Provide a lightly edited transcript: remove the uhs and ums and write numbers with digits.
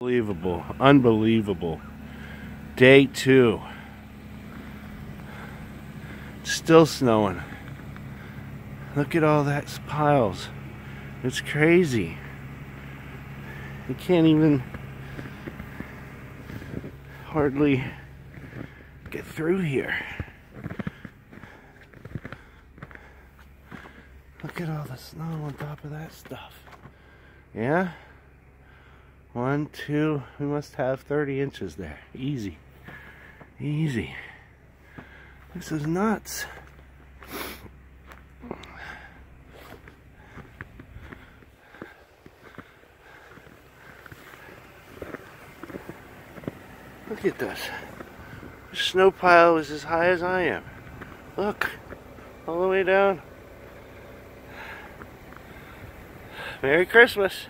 Unbelievable, unbelievable. Day 2. Still snowing. Look at all that piles. It's crazy. You can't even hardly get through here. Look at all the snow on top of that stuff. Yeah? 1, 2, we must have 30 inches there. Easy. Easy. This is nuts. Look at this. The snow pile is as high as I am. Look. All the way down. Merry Christmas.